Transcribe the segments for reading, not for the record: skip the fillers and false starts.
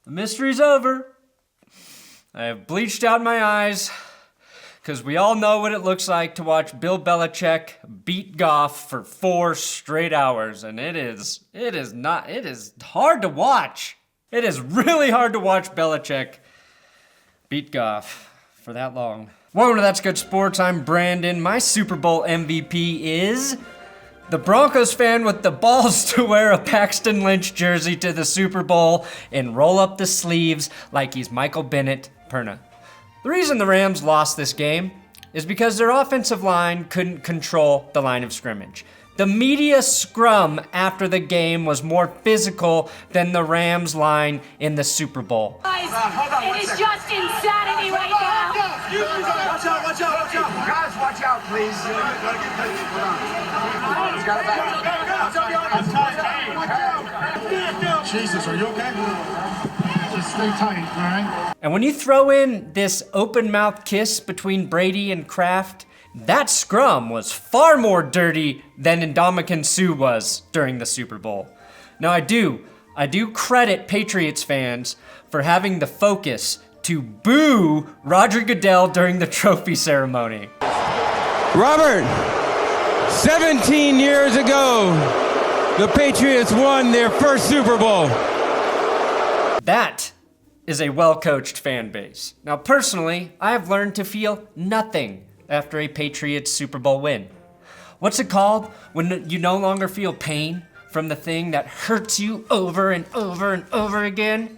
The mystery's over. I have bleached out my eyes, because we all know what it looks like to watch Bill Belichick beat Goff for 4 straight hours, and it is hard to watch. It is really hard to watch Belichick beat Goff for that long. Welcome to That's Good Sports. I'm Brandon. My Super Bowl MVP is the Broncos fan with the balls to wear a Paxton Lynch jersey to the Super Bowl and roll up the sleeves like he's Michael Bennett Perna. The reason the Rams lost this game is because their offensive line couldn't control the line of scrimmage. The media scrum after the game was more physical than the Rams line in the Super Bowl. Guys, it is just insanity right now. Watch out. Guys, watch out, please. Jesus, are you okay? Just stay tight, all right? And when you throw in this open-mouth kiss between Brady and Kraft, that scrum was far more dirty than Ndamukong Suh was during the Super Bowl. Now I do credit Patriots fans for having the focus to boo Roger Goodell during the trophy ceremony. Robert, 17 years ago, the Patriots won their first Super Bowl. That is a well-coached fan base. Now personally, I have learned to feel nothing after a Patriots Super Bowl win. What's it called when you no longer feel pain from the thing that hurts you over and over and over again?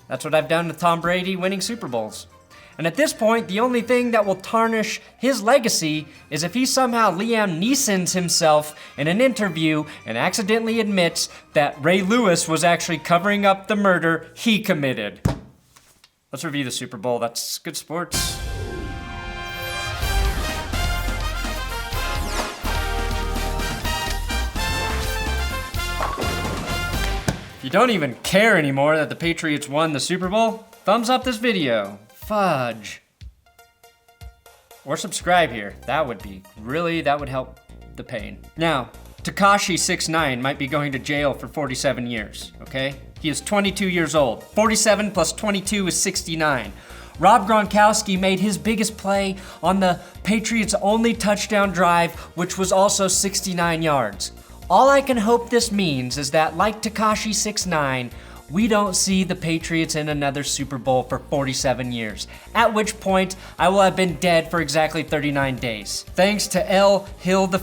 That's what I've done with Tom Brady winning Super Bowls. And at this point, the only thing that will tarnish his legacy is if he somehow Liam Neesons himself in an interview and accidentally admits that Ray Lewis was actually covering up the murder he committed. Let's review the Super Bowl. That's good sports. If you don't even care anymore that the Patriots won the Super Bowl, thumbs up this video. Fudge. Or subscribe here. That would help the pain. Now, Tekashi 6ix9ine might be going to jail for 47 years, okay? He is 22 years old. 47 plus 22 is 69. Rob Gronkowski made his biggest play on the Patriots' only touchdown drive, which was also 69 yards. All I can hope this means is that, like Tekashi 6ix9ine, we don't see the Patriots in another Super Bowl for 47 years, at which point I will have been dead for exactly 39 days. Thanks to L. Hill I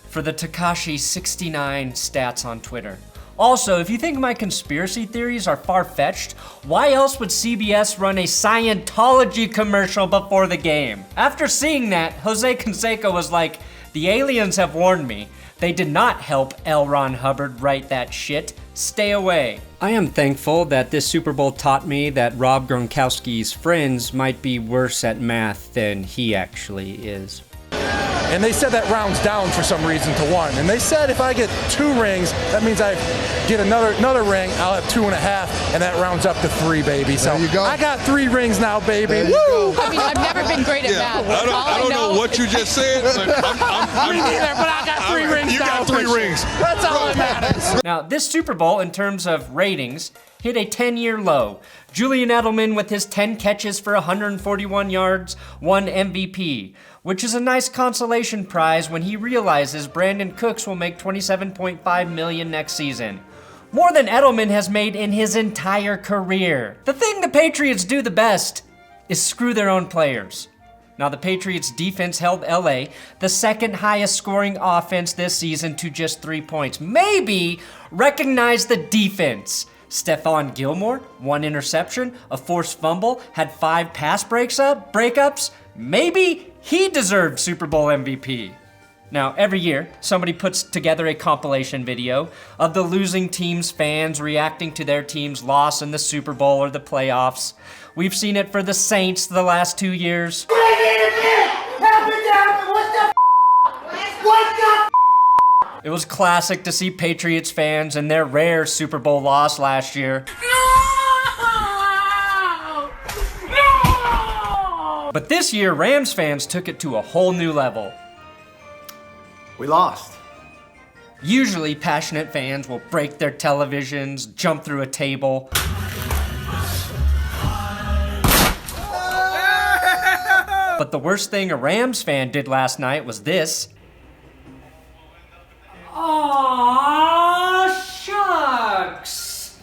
for the Tekashi 69 stats on Twitter. Also, if you think my conspiracy theories are far-fetched, why else would CBS run a Scientology commercial before the game? After seeing that, Jose Canseco was like, "The aliens have warned me. They did not help L. Ron Hubbard write that shit. Stay away." I am thankful that this Super Bowl taught me that Rob Gronkowski's friends might be worse at math than he actually is. And they said that rounds down for some reason to 1. And they said if I get 2 rings, that means I get another ring, I'll have 2.5, and that rounds up to 3, baby. So there you go. I got 3 rings now, baby. Woo! I mean, I've never been great at math. I don't know what you just said, but Me neither, but I got 3 rings you now. got 3 rings. That's all that matters. Now, this Super Bowl, in terms of ratings, hit a 10-year low. Julian Edelman, with his 10 catches for 141 yards, won MVP, which is a nice consolation prize when he realizes Brandin Cooks will make $27.5 million next season. More than Edelman has made in his entire career. The thing the Patriots do the best is screw their own players. Now, the Patriots defense held LA, the second highest scoring offense this season, to just 3 points. Maybe recognize the defense. Stephon Gilmore, 1 interception, a forced fumble, had 5 pass breakups. Maybe he deserved Super Bowl MVP. Now, every year, somebody puts together a compilation video of the losing team's fans reacting to their team's loss in the Super Bowl or the playoffs. We've seen it for the Saints the last 2 years. It was classic to see Patriots fans in their rare Super Bowl loss last year. No! But this year, Rams fans took it to a whole new level. We lost. Usually, passionate fans will break their televisions, jump through a table. but the worst thing a Rams fan did last night was this. Aww, shucks.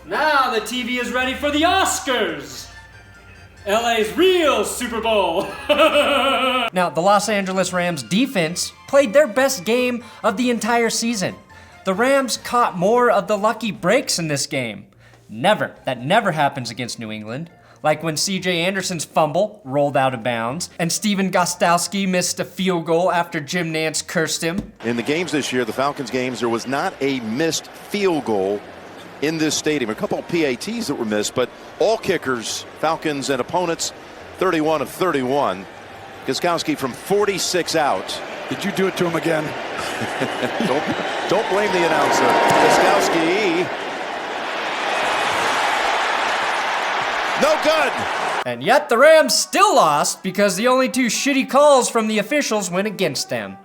Now the TV is ready for the Oscars. LA's real Super Bowl. Now, the Los Angeles Rams defense played their best game of the entire season. The Rams caught more of the lucky breaks in this game. That never happens against New England. Like when C.J. Anderson's fumble rolled out of bounds, and Stephen Gostkowski missed a field goal after Jim Nantz cursed him. In the games this year, the Falcons games, there was not a missed field goal in this stadium. A couple of PATs that were missed, but all kickers, Falcons and opponents, 31 of 31. Gostkowski from 46 out. Did you do it to him again? Don't blame the announcer. Gostkowski. No good. And yet the Rams still lost because the only two shitty calls from the officials went against them.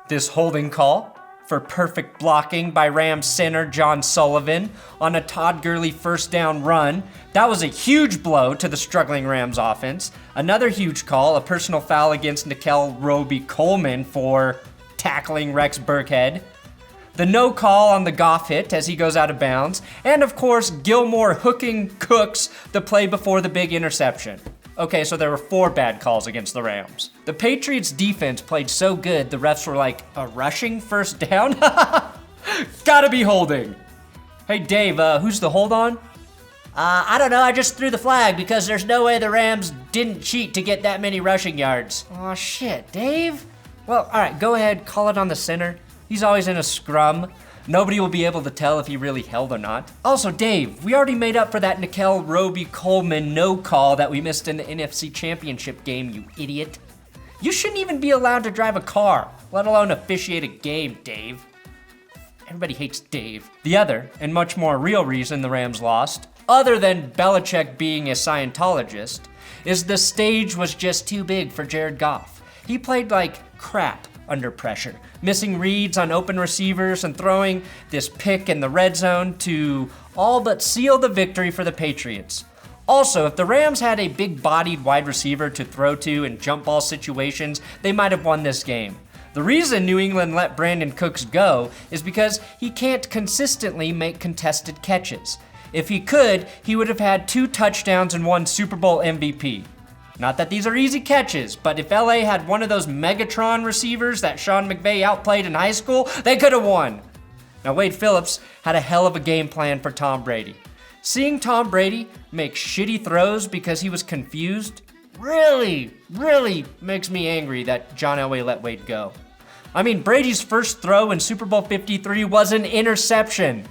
This holding call for perfect blocking by Rams center John Sullivan on a Todd Gurley first down run. That was a huge blow to the struggling Rams offense. Another huge call, a personal foul against Nickel Roby-Coleman for tackling Rex Burkhead. The no call on the Goff hit as he goes out of bounds. And of course, Gilmore hooking Cooks the play before the big interception. Okay, so there were 4 bad calls against the Rams. The Patriots defense played so good, the refs were like, a rushing first down? Gotta be holding. Hey Dave, who's the hold on? I don't know, I just threw the flag because there's no way the Rams didn't cheat to get that many rushing yards. Aw, shit, Dave? Well, all right, go ahead, call it on the center. He's always in a scrum. Nobody will be able to tell if he really held or not. Also, Dave, we already made up for that Nickel Roby-Coleman no call that we missed in the NFC Championship game, you idiot. You shouldn't even be allowed to drive a car, let alone officiate a game, Dave. Everybody hates Dave. The other, and much more real reason the Rams lost, other than Belichick being a Scientologist, is the stage was just too big for Jared Goff. He played like crap under pressure, missing reads on open receivers and throwing this pick in the red zone to all but seal the victory for the Patriots. Also, if the Rams had a big-bodied wide receiver to throw to in jump ball situations, they might have won this game. The reason New England let Brandin Cooks go is because he can't consistently make contested catches. If he could, he would have had 2 touchdowns and won Super Bowl MVP. Not that these are easy catches, but if LA had one of those Megatron receivers that Sean McVay outplayed in high school, they could have won. Now Wade Phillips had a hell of a game plan for Tom Brady. Seeing Tom Brady make shitty throws because he was confused really makes me angry that John Elway let Wade go. I mean, Brady's first throw in Super Bowl 53 was an interception.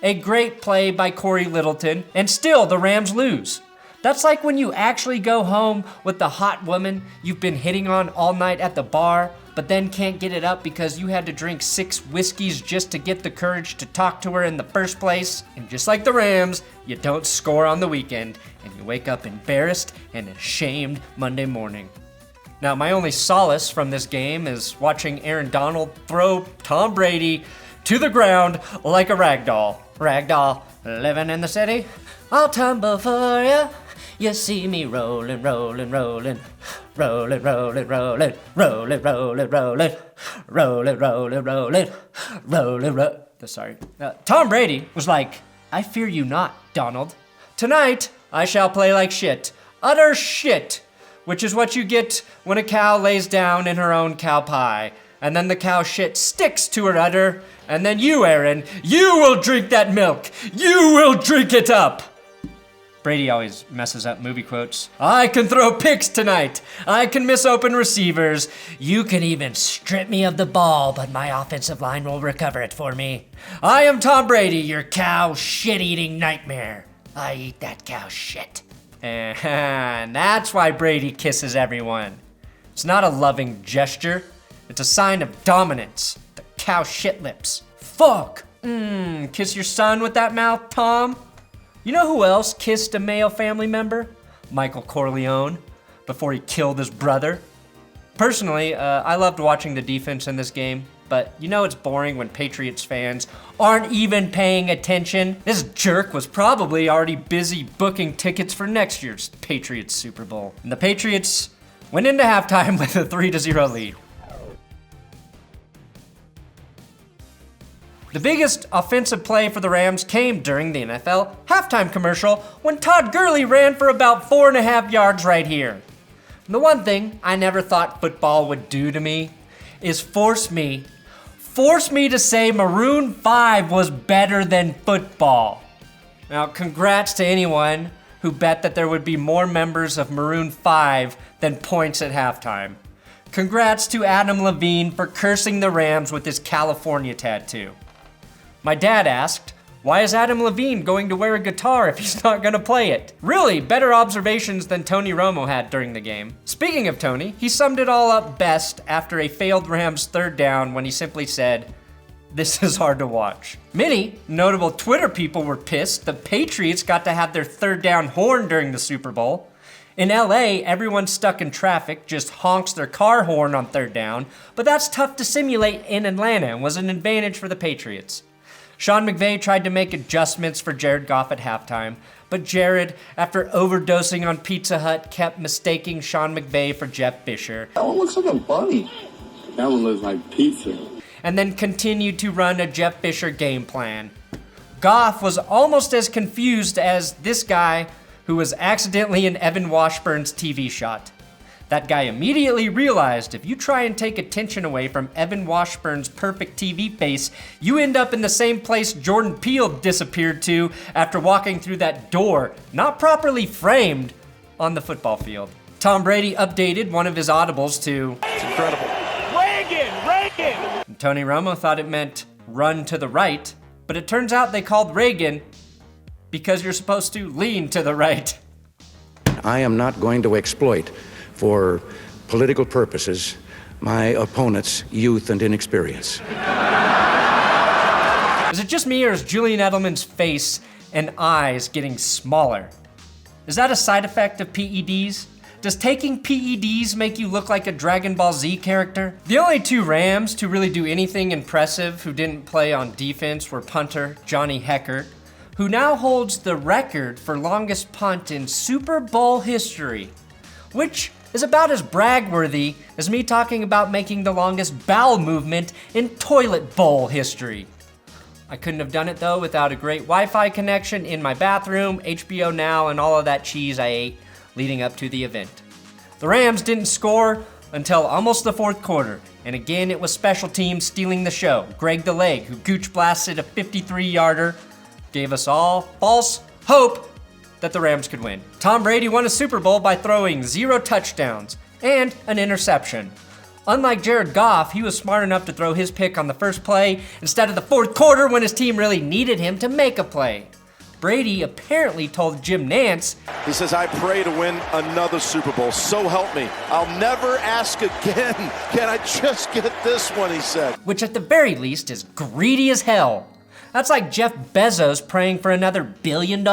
A great play by Corey Littleton, and still the Rams lose. That's like when you actually go home with the hot woman you've been hitting on all night at the bar, but then can't get it up because you had to drink 6 whiskeys just to get the courage to talk to her in the first place. And just like the Rams, you don't score on the weekend, and you wake up embarrassed and ashamed Monday morning. Now, my only solace from this game is watching Aaron Donald throw Tom Brady to the ground like a ragdoll. Ragdoll, living in the city, I'll tumble for you. You see me rolling, rolling, rolling, rolling, rolling, rolling, rolling, rolling, rolling, rolling, rolling, rolling, rolling, sorry. Tom Brady was like, I fear you not, Donald. Tonight, I shall play like shit. Utter shit. Which is what you get when a cow lays down in her own cow pie. And then the cow shit sticks to her udder. And then you, Aaron, you will drink that milk. You will drink it up. Brady always messes up movie quotes. I can throw picks tonight. I can miss open receivers. You can even strip me of the ball, but my offensive line will recover it for me. I am Tom Brady, your cow shit-eating nightmare. I eat that cow shit. And that's why Brady kisses everyone. It's not a loving gesture. It's a sign of dominance. The cow shit lips. Fuck. Kiss your son with that mouth, Tom? You know who else kissed a male family member? Michael Corleone, before he killed his brother. Personally, I loved watching the defense in this game. but you know it's boring when Patriots fans aren't even paying attention. This jerk was probably already busy booking tickets for next year's Patriots Super Bowl. And the Patriots went into halftime with a 3-0 lead. The biggest offensive play for the Rams came during the NFL halftime commercial when Todd Gurley ran for about 4.5 yards right here. And the one thing I never thought football would do to me is force me to say Maroon 5 was better than football. Now, congrats to anyone who bet that there would be more members of Maroon 5 than points at halftime. Congrats to Adam Levine for cursing the Rams with his California tattoo. My dad asked, why is Adam Levine going to wear a guitar if he's not going to play it? Really, better observations than Tony Romo had during the game. Speaking of Tony, he summed it all up best after a failed Rams third down when he simply said, "This is hard to watch." Many notable Twitter people were pissed the Patriots got to have their third down horn during the Super Bowl. In LA, everyone stuck in traffic just honks their car horn on third down, but that's tough to simulate in Atlanta and was an advantage for the Patriots. Sean McVay tried to make adjustments for Jared Goff at halftime, but Jared, after overdosing on Pizza Hut, kept mistaking Sean McVay for Jeff Fisher. That one looks like a bunny. That one looks like pizza. And then continued to run a Jeff Fisher game plan. Goff was almost as confused as this guy who was accidentally in Evan Washburn's TV shot. That guy immediately realized if you try and take attention away from Evan Washburn's perfect TV face, you end up in the same place Jordan Peele disappeared to after walking through that door, not properly framed, on the football field. Tom Brady updated one of his audibles to, It's incredible. Reagan! And Tony Romo thought it meant run to the right, but it turns out they called Reagan because you're supposed to lean to the right. I am not going to exploit, for political purposes, my opponent's youth and inexperience. Is it just me, or is Julian Edelman's face and eyes getting smaller? Is that a side effect of PEDs? Does taking PEDs make you look like a Dragon Ball Z character? The only two Rams to really do anything impressive who didn't play on defense were punter Johnny Hekker, who now holds the record for longest punt in Super Bowl history, which is about as brag-worthy as me talking about making the longest bowel movement in toilet bowl history. I couldn't have done it though without a great Wi-Fi connection in my bathroom, HBO Now, and all of that cheese I ate leading up to the event. The Rams didn't score until almost the fourth quarter, and again it was special teams stealing the show. Greg the Leg, who gooch blasted a 53-yarder, gave us all false hope that the Rams could win. Tom Brady won a Super Bowl by throwing 0 touchdowns and an interception. Unlike Jared Goff, he was smart enough to throw his pick on the first play instead of the fourth quarter when his team really needed him to make a play. Brady apparently told Jim Nantz, he says, "I pray to win another Super Bowl, so help me. I'll never ask again. Can I just get this one," he said. Which at the very least is greedy as hell. That's like Jeff Bezos praying for another $1 billion.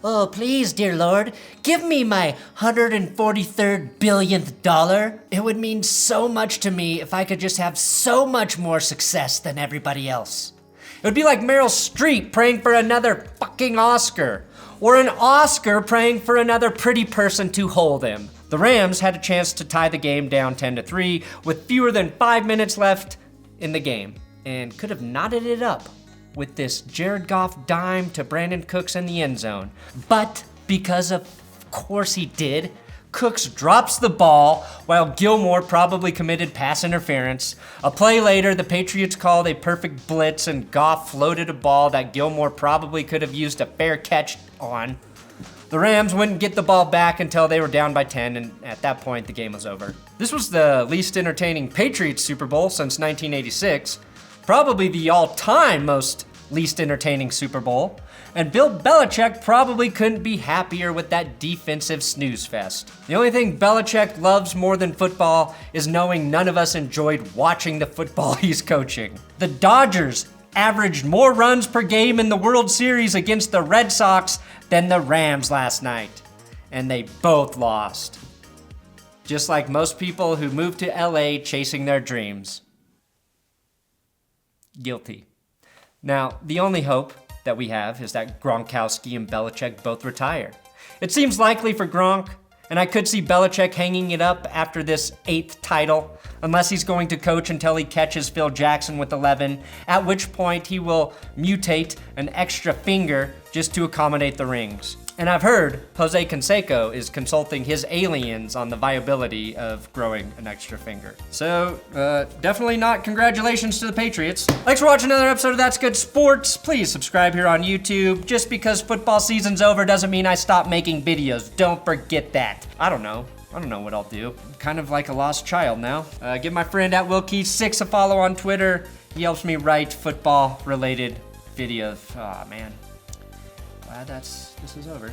"Oh, please, dear Lord, give me my 143rd billionth dollar. It would mean so much to me if I could just have so much more success than everybody else." It would be like Meryl Streep praying for another fucking Oscar, or an Oscar praying for another pretty person to hold him. The Rams had a chance to tie the game down 10-3 with fewer than 5 minutes left in the game, and could have knotted it up with this Jared Goff dime to Brandin Cooks in the end zone. But because of course he did, Cooks drops the ball while Gilmore probably committed pass interference. A play later, the Patriots called a perfect blitz and Goff floated a ball that Gilmore probably could have used a fair catch on. The Rams wouldn't get the ball back until they were down by 10, and at that point, the game was over. This was the least entertaining Patriots Super Bowl since 1986. Probably the all-time most least entertaining Super Bowl, and Bill Belichick probably couldn't be happier with that defensive snooze fest. The only thing Belichick loves more than football is knowing none of us enjoyed watching the football he's coaching. The Dodgers averaged more runs per game in the World Series against the Red Sox than the Rams last night, and they both lost. Just like most people who moved to LA chasing their dreams. guilty. Now, the only hope that we have is that Gronkowski and Belichick both retire. It seems likely for Gronk, and I could see Belichick hanging it up after this 8th title, unless he's going to coach until he catches Phil Jackson with 11, at which point he will mutate an extra finger just to accommodate the rings. And I've heard Jose Canseco is consulting his aliens on the viability of growing an extra finger. So, definitely not congratulations to the Patriots. Thanks for watching another episode of That's Good Sports. Please subscribe here on YouTube. Just because football season's over doesn't mean I stop making videos. Don't forget that. I don't know what I'll do. I'm kind of like a lost child now. Give my friend at WillKey6 a follow on Twitter. He helps me write football-related videos. Aw, man. Glad this is over.